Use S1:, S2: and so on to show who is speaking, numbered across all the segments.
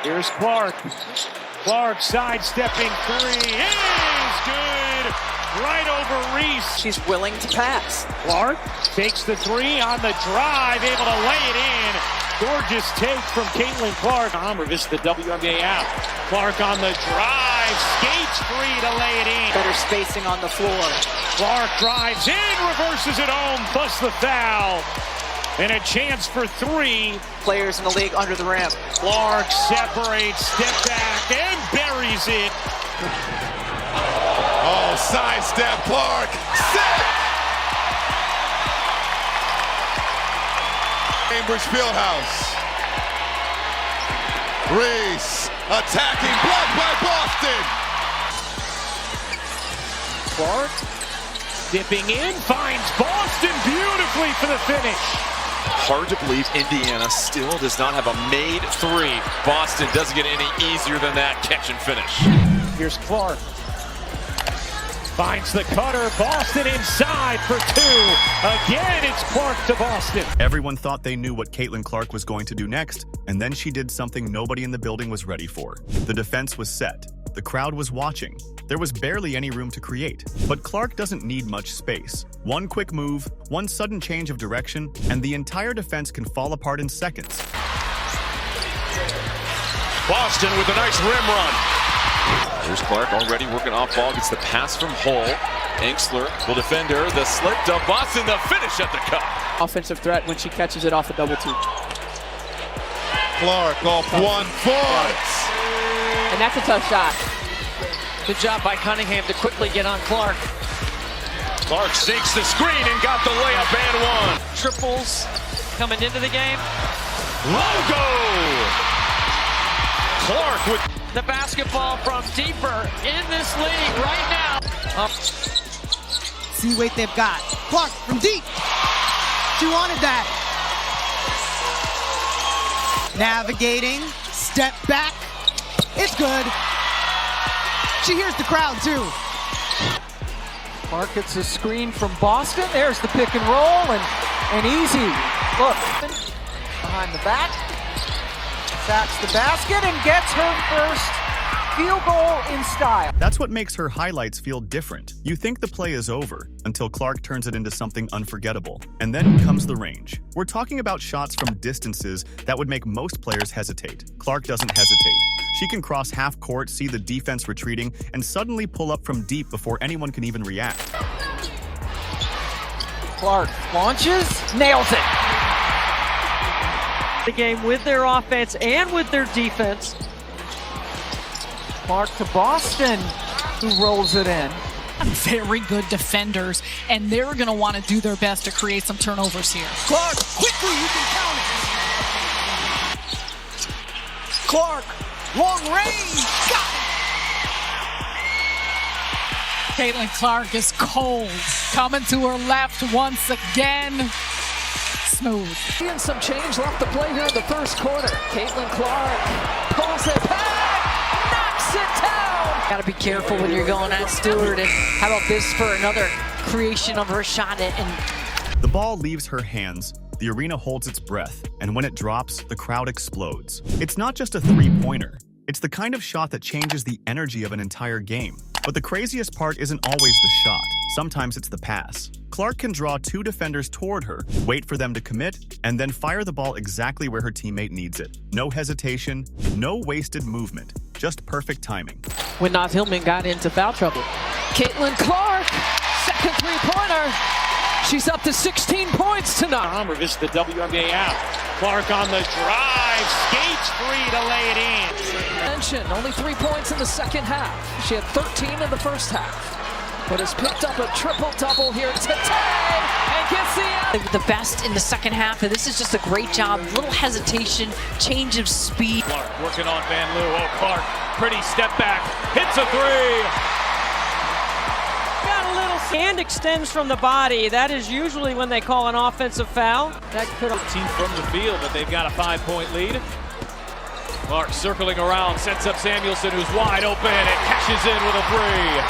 S1: Here's Clark. Clark sidestepping three is good. Right over Reese.
S2: She's willing to pass.
S1: Clark takes the three on the drive, able to lay it in. Gorgeous take from Caitlin Clark. Visit the WNBA app. Clark on the drive, skates free to lay it in.
S2: Better spacing on the floor.
S1: Clark drives in, reverses it home, plus the foul. And a chance for three.
S2: Players in the league under the rim.
S1: Clark separates, step back, and buries it.
S3: Oh, sidestep, Clark. Set! Cambridge Fieldhouse. Reese attacking, blocked by Boston.
S1: Clark dipping in, finds Boston beautifully for the finish.
S4: Hard to believe Indiana still does not have a made three. Boston doesn't get any easier than that catch and finish.
S1: Here's Clark. Finds the cutter. Boston inside for two. Again, it's Clark to Boston.
S5: Everyone thought they knew what Caitlin Clark was going to do next, and then she did something nobody in the building was ready for. The defense was set. The crowd was watching. There was barely any room to create. But Clark doesn't need much space. One quick move, one sudden change of direction, and the entire defense can fall apart in seconds.
S4: Boston with a nice rim run. Here's Clark already working off ball, gets the pass from Hull. Enksler will defend her, the slip to Boston, the finish at the cup.
S2: Offensive threat when she catches it off a double two.
S3: Clark off 1 foot.
S2: And that's a tough shot. Good job by Cunningham to quickly get on Clark.
S4: Clark sinks the screen and got the layup and one.
S2: Triples coming into the game.
S4: Logo! Clark with
S2: The basketball from deeper in this league right now.
S6: See what they've got. Clark from deep. She wanted that. Navigating, step back. It's good. She hears the crowd too.
S2: Clark gets a screen from Boston. There's the pick and roll and easy. Look, behind the back. Sacks the basket and gets her first field goal in style.
S5: That's what makes her highlights feel different. You think the play is over until Clark turns it into something unforgettable. And then comes the range. We're talking about shots from distances that would make most players hesitate. Clark doesn't hesitate. She can cross half court, see the defense retreating, and suddenly pull up from deep before anyone can even react.
S2: Clark launches, nails it. The game with their offense and with their defense. Clark to Boston, who rolls it in.
S7: Very good defenders, and they're going to want to do their best to create some turnovers here.
S6: Clark, quickly, you can count it. Clark, long range, got it.
S7: Caitlin Clark is cold, coming to her left once again. Smooth.
S2: Seeing some change left to play here in the first quarter. Caitlin Clark pulls it back, knocks it down. Got to be careful when you're going at Stewart. And how about this for another creation of her shot? And
S5: The ball leaves her hands, the arena holds its breath, and when it drops, the crowd explodes. It's not just a three-pointer. It's the kind of shot that changes the energy of an entire game. But the craziest part isn't always the shot. Sometimes it's the pass. Clark can draw two defenders toward her, wait for them to commit, and then fire the ball exactly where her teammate needs it. No hesitation, no wasted movement, just perfect timing.
S2: when Naz Hillman got into foul trouble. Caitlin Clark, second three-pointer. She's up to 16 points tonight.
S1: Visit the WNBA app. Clark on the drive, skates free to lay it in.
S2: Mentioned only 3 points in the second half. She had 13 in the first half, but has picked up a triple-double here today and gets
S8: the best in the second half, and this is just a great job. Little hesitation, change of speed.
S1: Clark working on Van Loo. Oh, Clark, pretty step back, hits a three.
S9: Hand extends from the body. That is usually when they call an offensive foul.
S1: That could have 13 from the field, but they've got a 5-point lead. Clark circling around, sets up Samuelson, who's wide open, and cashes in with a three.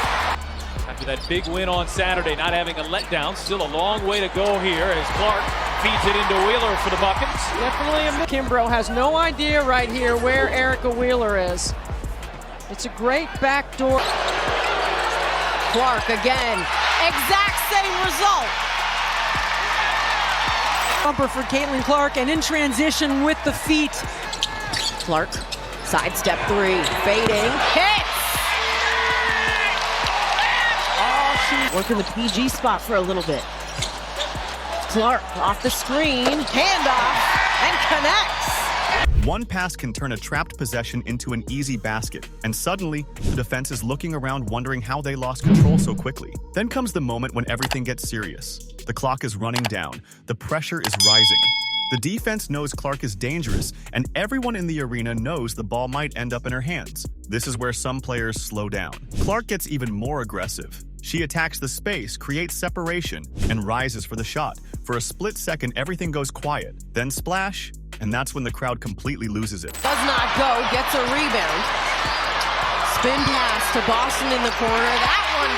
S1: After that big win on Saturday, not having a letdown, still a long way to go here as Clark feeds it into Wheeler for the buckets.
S9: Definitely a Kimbrough has no idea right here where Erica Wheeler is. It's a great backdoor.
S2: Clark again. Exact same result.
S9: Bumper for Caitlin Clark, and in transition with the feet.
S2: Clark, sidestep three, fading, hits! Oh, she's working the PG spot for a little bit. Clark off the screen, handoff, and connects.
S5: One pass can turn a trapped possession into an easy basket, and suddenly, the defense is looking around wondering how they lost control so quickly. Then comes the moment when everything gets serious. The clock is running down, the pressure is rising. The defense knows Clark is dangerous, and everyone in the arena knows the ball might end up in her hands. This is where some players slow down. Clark gets even more aggressive. She attacks the space, creates separation, and rises for the shot. For a split second, everything goes quiet. Then splash, and that's when the crowd completely loses it.
S2: Does not go, gets a rebound. Spin pass to Boston in the corner. That one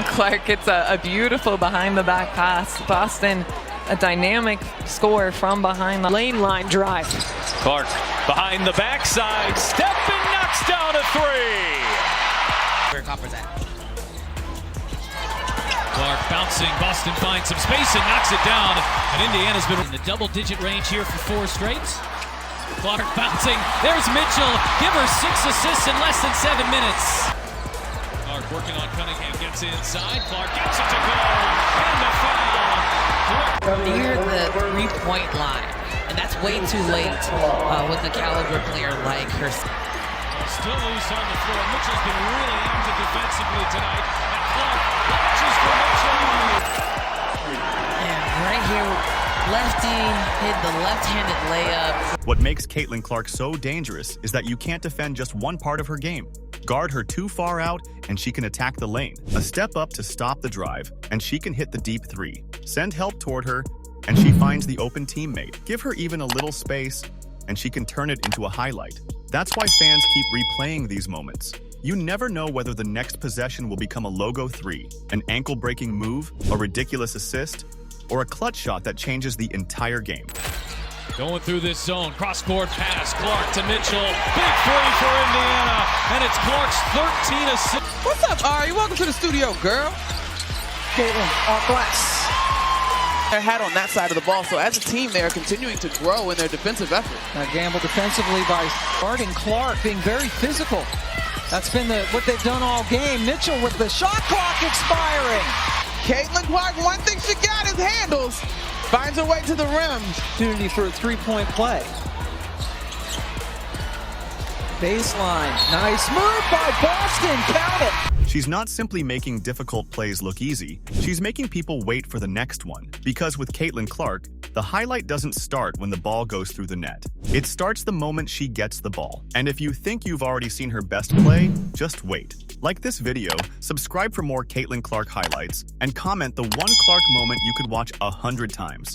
S2: connects.
S10: Clark gets a beautiful behind-the-back pass. Boston, a dynamic score from behind the
S9: lane line drive.
S1: Clark behind the backside, step and knocks down a three.
S6: Where Copper's at.
S11: Clark bouncing, Boston finds some space and knocks it down. And Indiana's been in the double-digit range here for 4 straight. Clark bouncing, there's Mitchell. Give her 6 assists in less than 7 minutes. Clark working on Cunningham, gets inside. Clark gets it to go, and the foul.
S2: Near the three-point line, and that's way too late with a caliber player like her.
S11: Still loose on the floor. Mitchell's been really active defensively tonight. And Clark launches for Mitchell.
S2: And right here, lefty hit the left-handed layup.
S5: What makes Caitlin Clark so dangerous is that you can't defend just one part of her game. Guard her too far out, and she can attack the lane. A step up to stop the drive, and she can hit the deep three. Send help toward her, and she finds the open teammate. Give her even a little space, and she can turn it into a highlight. That's why fans keep replaying these moments. You never know whether the next possession will become a logo three, an ankle-breaking move, a ridiculous assist, or a clutch shot that changes the entire game.
S11: Going through this zone, cross-court pass, Clark to Mitchell. Big three for Indiana, and it's Clark's 13 assists.
S6: What's up, Ari? Welcome to the studio, girl.
S9: Caitlin off glass.
S6: Their hat on that side of the ball, so as a team, they are continuing to grow in their defensive effort.
S9: Now gamble defensively by guarding Clark, being very physical. That's been what they've done all game. Mitchell with the shot clock expiring.
S6: Caitlin Clark, one thing she got is handles. Finds her way to the rim.
S9: Opportunity for a three-point play. Baseline. Nice move by Boston. Count it.
S5: She's not simply making difficult plays look easy, she's making people wait for the next one. Because with Caitlin Clark, the highlight doesn't start when the ball goes through the net. It starts the moment she gets the ball. And if you think you've already seen her best play, just wait. Like this video, subscribe for more Caitlin Clark highlights, and comment the one Clark moment you could watch 100 times.